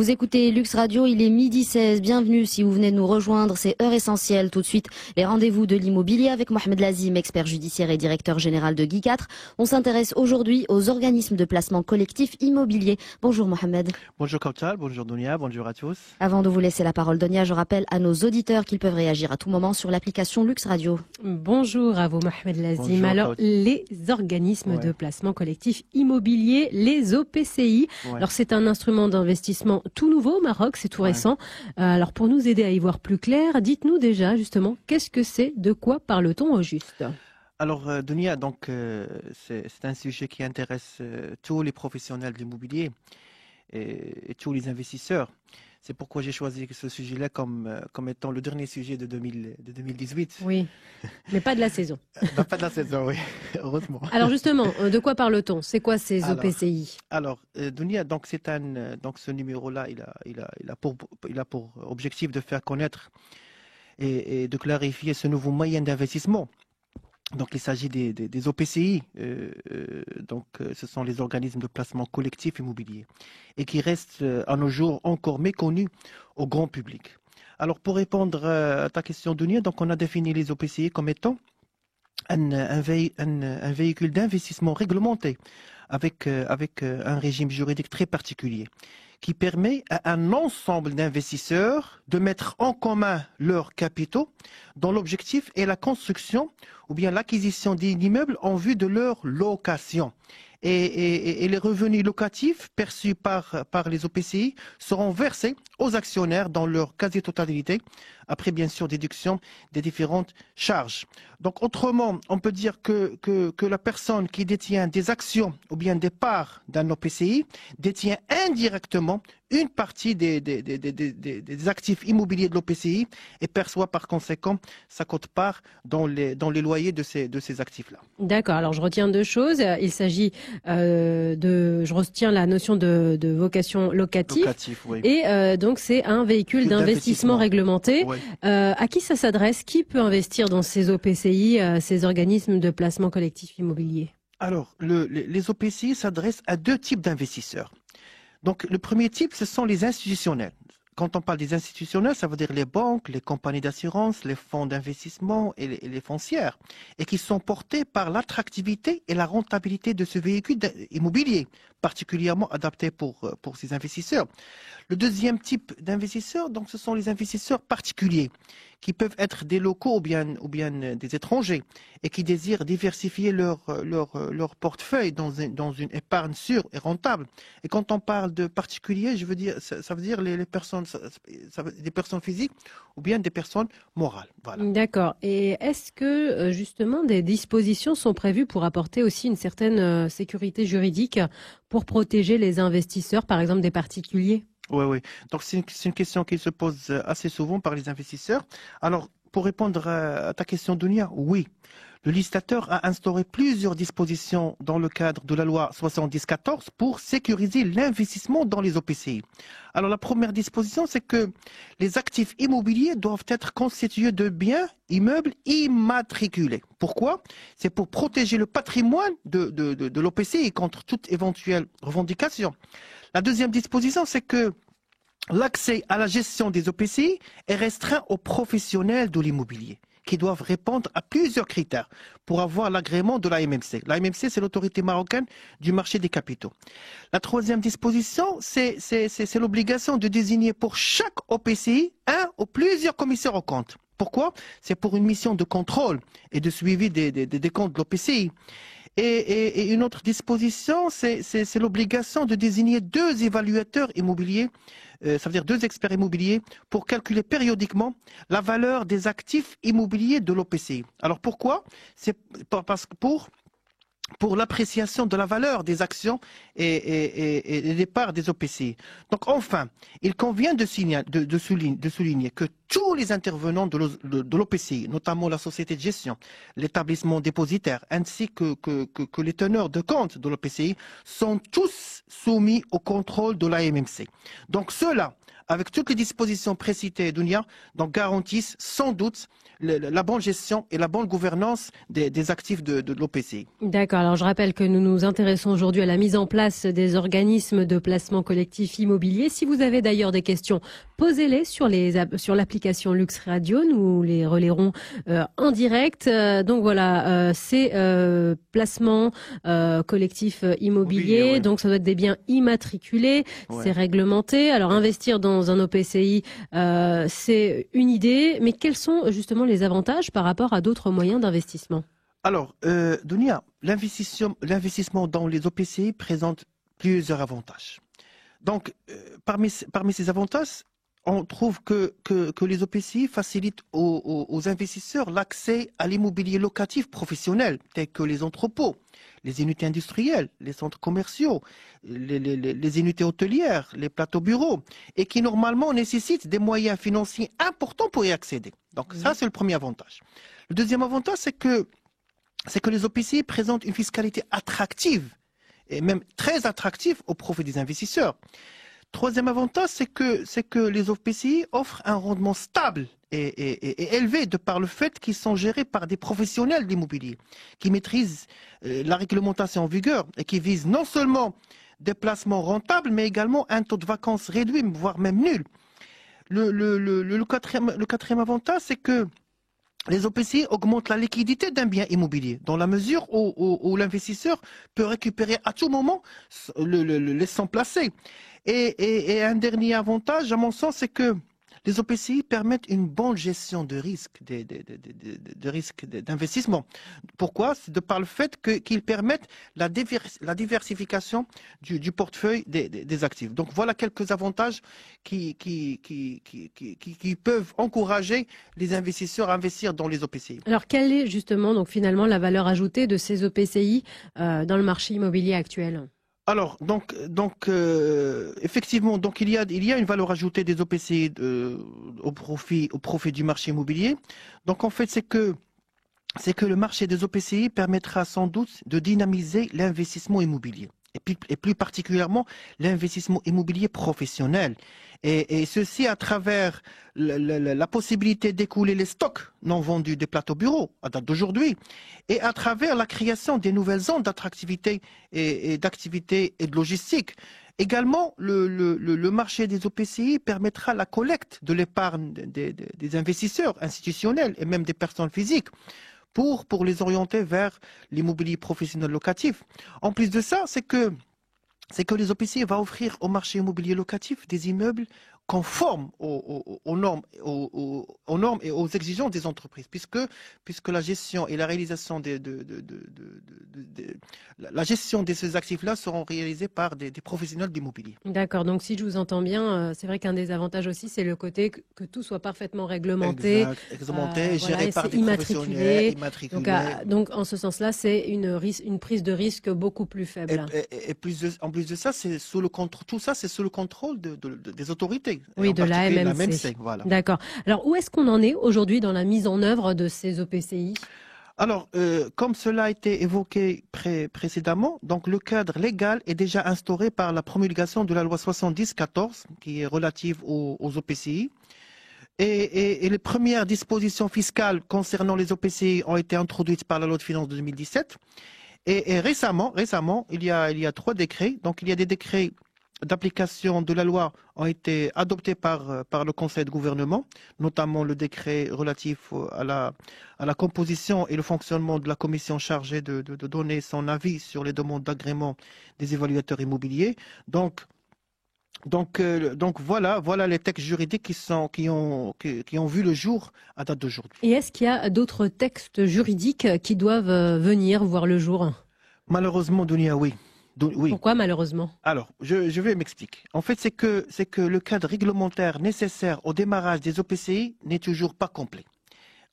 Vous écoutez Lux Radio, il est midi 16. Bienvenue si vous venez de nous rejoindre, c'est Heure Essentielle. Tout de suite, les rendez-vous de l'immobilier avec Mohamed Lazim, expert judiciaire et directeur général de Guy 4. On s'intéresse aujourd'hui aux organismes de placement collectif immobilier. Bonjour Mohamed. Bonjour Kautal, bonjour Dunia, bonjour à tous. Avant de vous laisser la parole Dunia, je rappelle à nos auditeurs qu'ils peuvent réagir à tout moment sur l'application Lux Radio. Bonjour à vous Mohamed Lazim. Bonjour, alors les organismes de placement collectif immobilier, les OPCI. Alors c'est un instrument d'investissement tout nouveau au Maroc, c'est tout récent. Alors pour nous aider à y voir plus clair, dites-nous déjà justement qu'est-ce que c'est, de quoi parle-t-on au juste? Alors Dunia, donc c'est un sujet qui intéresse tous les professionnels de l'immobilier et tous les investisseurs. C'est pourquoi j'ai choisi ce sujet-là comme étant le dernier sujet de 2018. Oui, mais pas de la saison. Pas de la saison, oui, heureusement. Alors justement, de quoi parle-t-on? C'est quoi ces OPCI? Alors, Dunia, donc ce numéro-là, il a pour objectif de faire connaître et de clarifier ce nouveau moyen d'investissement. Donc, il s'agit des OPCI, ce sont les organismes de placement collectif immobilier, et qui restent à nos jours encore méconnus au grand public. Alors, pour répondre à ta question, Dunia, donc on a défini les OPCI comme étant un véhicule d'investissement réglementé avec un régime juridique très particulier, qui permet à un ensemble d'investisseurs de mettre en commun leurs capitaux dont l'objectif est la construction ou bien l'acquisition d'immeubles en vue de leur location. Et les revenus locatifs perçus par les OPCI seront versés aux actionnaires dans leur quasi-totalité, après bien sûr déduction des différentes charges. Donc autrement, on peut dire que la personne qui détient des actions ou bien des parts d'un OPCI détient indirectement une partie des actifs immobiliers de l'OPCI et perçoit par conséquent sa quote-part dans les loyers de ces actifs-là. D'accord, alors je retiens deux choses. Il s'agit je retiens la notion de vocation locative. Oui. Et donc c'est un véhicule d'investissement réglementé. Oui. À qui ça s'adresse? Qui peut investir dans ces OPCI, ces organismes de placement collectif immobilier? Alors, les OPCI s'adressent à deux types d'investisseurs. Donc, le premier type, ce sont les institutionnels. Quand on parle des institutionnels, ça veut dire les banques, les compagnies d'assurance, les fonds d'investissement et les foncières, et qui sont portés par l'attractivité et la rentabilité de ce véhicule immobilier, particulièrement adapté pour ces investisseurs. Le deuxième type d'investisseurs, donc, ce sont les investisseurs particuliers, qui peuvent être des locaux ou bien des étrangers, et qui désirent diversifier leur portefeuille dans une épargne sûre et rentable. Et quand on parle de particuliers, je veux dire, ça veut dire les personnes, des personnes physiques ou bien des personnes morales. Voilà. D'accord. Et est-ce que justement des dispositions sont prévues pour apporter aussi une certaine sécurité juridique pour protéger les investisseurs, par exemple des particuliers? Oui. Donc, c'est une question qui se pose assez souvent par les investisseurs. Alors, pour répondre à ta question, Dunia, oui. Le législateur a instauré plusieurs dispositions dans le cadre de la loi 70-14 pour sécuriser l'investissement dans les OPCI. Alors, la première disposition, c'est que les actifs immobiliers doivent être constitués de biens immeubles immatriculés. Pourquoi? C'est pour protéger le patrimoine de l'OPCI contre toute éventuelle revendication. La deuxième disposition, c'est que l'accès à la gestion des OPCI est restreint aux professionnels de l'immobilier, qui doivent répondre à plusieurs critères pour avoir l'agrément de l'AMMC. L'AMMC, c'est l'autorité marocaine du marché des capitaux. La troisième disposition, c'est l'obligation de désigner pour chaque OPCI un ou plusieurs commissaires aux comptes. Pourquoi? C'est pour une mission de contrôle et de suivi des comptes de l'OPCI. Et une autre disposition, c'est l'obligation de désigner deux évaluateurs immobiliers, ça veut dire deux experts immobiliers, pour calculer périodiquement la valeur des actifs immobiliers de l'OPCI. Alors pourquoi? C'est parce que pour l'appréciation de la valeur des actions et des parts des OPCI. Donc enfin, il convient de souligner que tous les intervenants de l'OPCI, notamment la société de gestion, l'établissement dépositaire, ainsi que les teneurs de compte de l'OPCI, sont tous soumis au contrôle de l'AMMC. Donc cela avec toutes les dispositions précitées, Dounia, donc garantissent sans doute la bonne gestion et la bonne gouvernance des actifs de l'OPCI. D'accord. Alors je rappelle que nous nous intéressons aujourd'hui à la mise en place des organismes de placement collectif immobilier. Si vous avez d'ailleurs des questions, posez-les sur l'application Lux Radio. Nous les relayerons en direct. Donc voilà, c'est placement collectif immobilier. Oui. Donc ça doit être des biens immatriculés. Ouais. C'est réglementé. Alors investir dans un OPCI, c'est une idée. Mais quels sont justement les avantages par rapport à d'autres moyens d'investissement? Alors, Dounia, l'investissement dans les OPCI présente plusieurs avantages. Donc, parmi ces avantages, on trouve que les OPCI facilitent aux investisseurs l'accès à l'immobilier locatif professionnel, tel que les entrepôts, les unités industrielles, les centres commerciaux, les unités hôtelières, les plateaux bureaux, et qui normalement nécessitent des moyens financiers importants pour y accéder. Donc ça, c'est le premier avantage. Le deuxième avantage, c'est que les OPCI présentent une fiscalité attractive, et même très attractive au profit des investisseurs. Troisième avantage, c'est que les OPCI offrent un rendement stable et élevé de par le fait qu'ils sont gérés par des professionnels de l'immobilier qui maîtrisent la réglementation en vigueur et qui visent non seulement des placements rentables, mais également un taux de vacances réduit, voire même nul. Le quatrième avantage, c'est que les OPCI augmentent la liquidité d'un bien immobilier, dans la mesure où l'investisseur peut récupérer à tout moment les sommes placées. Et un dernier avantage, à mon sens, c'est que les OPCI permettent une bonne gestion de risque, d'investissement. Pourquoi? C'est de par le fait qu'ils permettent la diversification du portefeuille des actifs. Donc voilà quelques avantages qui peuvent encourager les investisseurs à investir dans les OPCI. Alors quelle est justement donc finalement la valeur ajoutée de ces OPCI dans le marché immobilier actuel? Alors, effectivement, donc il y a une valeur ajoutée des OPCI au profit du marché immobilier. Donc en fait, c'est que le marché des OPCI permettra sans doute de dynamiser l'investissement immobilier. Et plus particulièrement l'investissement immobilier professionnel. Et ceci à travers la possibilité d'écouler les stocks non vendus des plateaux bureaux à date d'aujourd'hui et à travers la création des nouvelles zones d'attractivité et d'activité et de logistique. Également, le marché des OPCI permettra la collecte de l'épargne des investisseurs institutionnels et même des personnes physiques pour les orienter vers l'immobilier professionnel locatif. En plus de ça, c'est que les OPCI vont offrir au marché immobilier locatif des immeubles conformes aux normes et aux exigences des entreprises, puisque la gestion et la réalisation la gestion de ces actifs-là seront réalisées par des professionnels d'immobilier. D'accord, donc si je vous entends bien, c'est vrai qu'un des avantages aussi, c'est le côté que tout soit parfaitement réglementé. Réglementé, géré par des professionnels, immatriculé. Donc en ce sens-là, c'est une prise de risque beaucoup plus faible. En plus de ça, tout ça, c'est sous le contrôle des autorités. Oui, de la MMC. Voilà. D'accord. Alors, où est-ce qu'on en est aujourd'hui dans la mise en œuvre de ces OPCI? Alors, comme cela a été évoqué précédemment, donc le cadre légal est déjà instauré par la promulgation de la loi 70-14, qui est relative aux OPCI. Et les premières dispositions fiscales concernant les OPCI ont été introduites par la loi de finances de 2017. Et récemment, il y a 3 décrets. Donc, il y a des décrets d'application de la loi ont été adoptés par le Conseil de gouvernement, notamment le décret relatif à la composition et le fonctionnement de la commission chargée de donner son avis sur les demandes d'agrément des évaluateurs immobiliers. Donc voilà les textes juridiques qui ont vu le jour à date d'aujourd'hui. Et est-ce qu'il y a d'autres textes juridiques qui doivent venir voir le jour? Malheureusement, Dounia, oui. Oui. Pourquoi malheureusement? Alors, je vais m'expliquer. En fait, c'est que le cadre réglementaire nécessaire au démarrage des OPCI n'est toujours pas complet.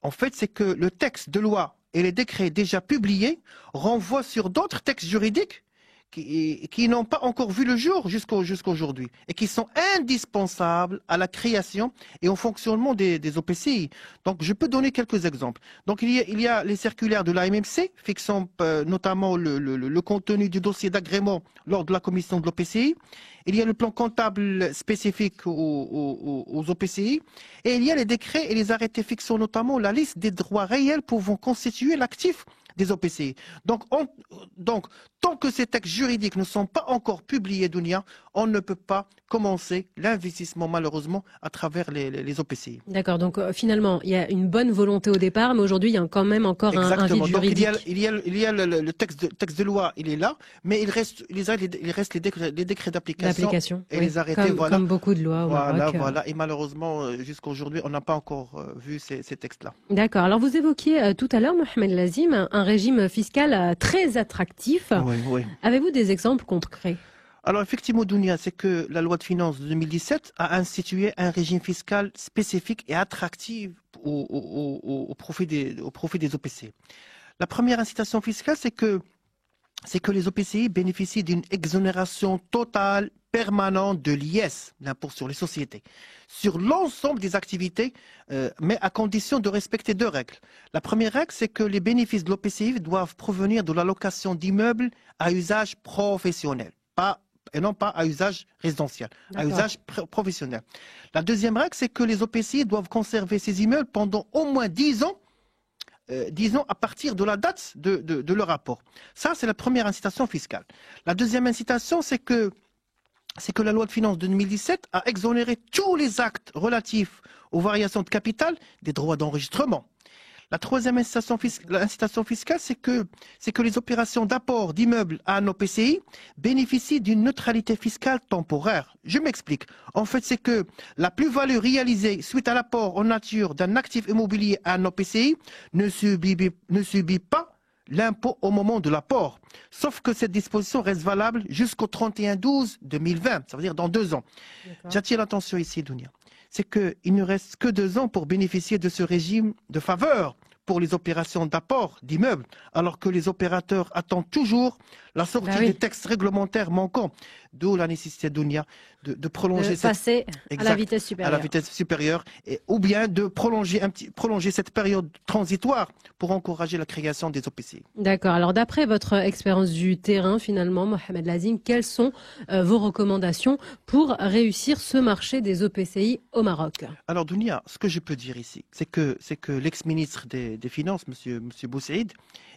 En fait, c'est que le texte de loi et les décrets déjà publiés renvoient sur d'autres textes juridiques qui n'ont pas encore vu le jour jusqu'aujourd'hui et qui sont indispensables à la création et au fonctionnement des OPCI. Donc, je peux donner quelques exemples. Donc, il y a les circulaires de l'AMMC fixant notamment le contenu du dossier d'agrément lors de la commission de l'OPCI. Il y a le plan comptable spécifique aux OPCI et il y a les décrets et les arrêtés fixant notamment la liste des droits réels pouvant constituer l'actif des OPCI. Donc, tant que ces textes juridiques ne sont pas encore publiés, Dounia, on ne peut pas commencer l'investissement, malheureusement, à travers les OPCI. D'accord, donc finalement, il y a une bonne volonté au départ, mais aujourd'hui, il y a quand même encore un vide juridique. Donc, il y a le texte de loi, il est là, mais il reste les décrets d'application et oui, les arrêtés. Comme beaucoup de lois au Maroc. Et malheureusement, jusqu'à aujourd'hui, on n'a pas encore vu ces textes-là. D'accord. Alors, vous évoquiez tout à l'heure, Mohamed Lazim, un régime fiscal très attractif. Oui. Avez-vous des exemples concrets? Alors effectivement, Dounia, c'est que la loi de finances de 2017 a institué un régime fiscal spécifique et attractif au profit des OPCI. La première incitation fiscale, c'est que les OPCI bénéficient d'une exonération totale permanente de l'IS, l'impôt sur les sociétés, sur l'ensemble des activités, mais à condition de respecter deux règles. La première règle, c'est que les bénéfices de l'OPCI doivent provenir de la location d'immeubles à usage professionnel, et non pas à usage résidentiel, à usage professionnel. La deuxième règle, c'est que les OPCI doivent conserver ces immeubles pendant au moins 10 ans, à partir de la date de leur rapport. Ça, c'est la première incitation fiscale. La deuxième incitation, c'est que la loi de finances de 2017 a exonéré tous les actes relatifs aux variations de capital des droits d'enregistrement. La troisième incitation fiscale, c'est que les opérations d'apport d'immeubles à un OPCI bénéficient d'une neutralité fiscale temporaire. Je m'explique. En fait, c'est que la plus-value réalisée suite à l'apport en nature d'un actif immobilier à un OPCI ne subit pas l'impôt au moment de l'apport. Sauf que cette disposition reste valable jusqu'au 31/12/2020, ça veut dire dans 2 ans. J'attire l'attention ici, Dounia. C'est qu'il ne reste que 2 ans pour bénéficier de ce régime de faveur pour les opérations d'apport d'immeubles, alors que les opérateurs attendent toujours la sortie des textes réglementaires manquants. D'où la nécessité, Dounia, de prolonger passer à la vitesse supérieure. À la vitesse supérieure, ou bien de prolonger cette période transitoire pour encourager la création des OPCI. D'accord. Alors, d'après votre expérience du terrain, finalement, Mohamed Lazim, quelles sont vos recommandations pour réussir ce marché des OPCI au Maroc? Alors, Dounia, ce que je peux dire ici, c'est que l'ex-ministre des Finances, M. Boussaïd,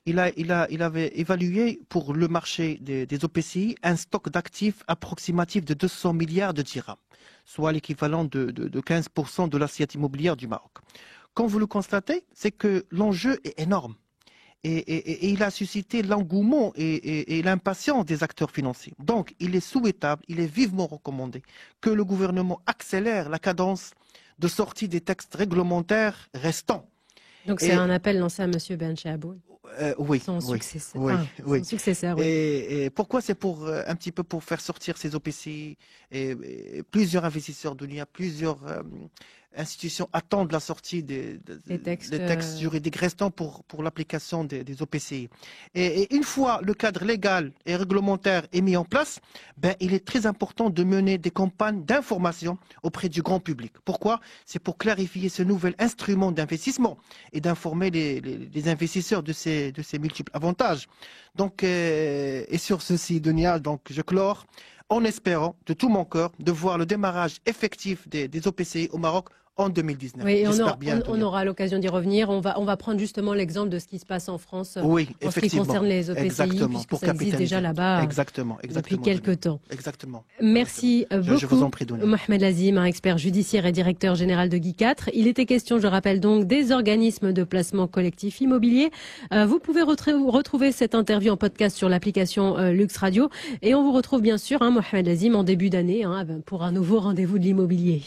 il avait évalué pour le marché des OPCI un stock d'actifs approximatif de 200 milliards de dirhams, soit l'équivalent de 15% de l'assiette immobilière du Maroc. Comme vous le constatez, c'est que l'enjeu est énorme et il a suscité l'engouement et l'impatience des acteurs financiers. Donc, il est souhaitable, il est vivement recommandé que le gouvernement accélère la cadence de sortie des textes réglementaires restants. Donc c'est un appel lancé à M. Ben Chaboun. Oui, son successeur. Son successeur, oui. Et pourquoi? C'est pour un petit peu pour faire sortir ces OPCI et plusieurs investisseurs Dounia, plusieurs institutions attendent la sortie des textes juridiques restants pour l'application des OPCI. Et une fois le cadre légal et réglementaire est mis en place, il est très important de mener des campagnes d'information auprès du grand public. Pourquoi? C'est pour clarifier ce nouvel instrument d'investissement et d'informer les investisseurs de ces multiples avantages. Donc, et sur ceci, Dounia, donc je clore en espérant de tout mon cœur de voir le démarrage effectif des OPCI au Maroc en 2019. Oui, on aura l'occasion d'y revenir. On va prendre justement l'exemple de ce qui se passe en France en ce qui concerne les OPCI, puisque ça existe déjà là-bas depuis quelques temps. Exactement. Merci beaucoup, je vous en prie, Mohamed Lazim, un expert judiciaire et directeur général de Guy 4. Il était question, je rappelle donc, des organismes de placement collectif immobilier. Vous pouvez retrouver cette interview en podcast sur l'application Lux Radio. Et on vous retrouve bien sûr, Mohamed Lazim, en début d'année pour un nouveau rendez-vous de l'immobilier.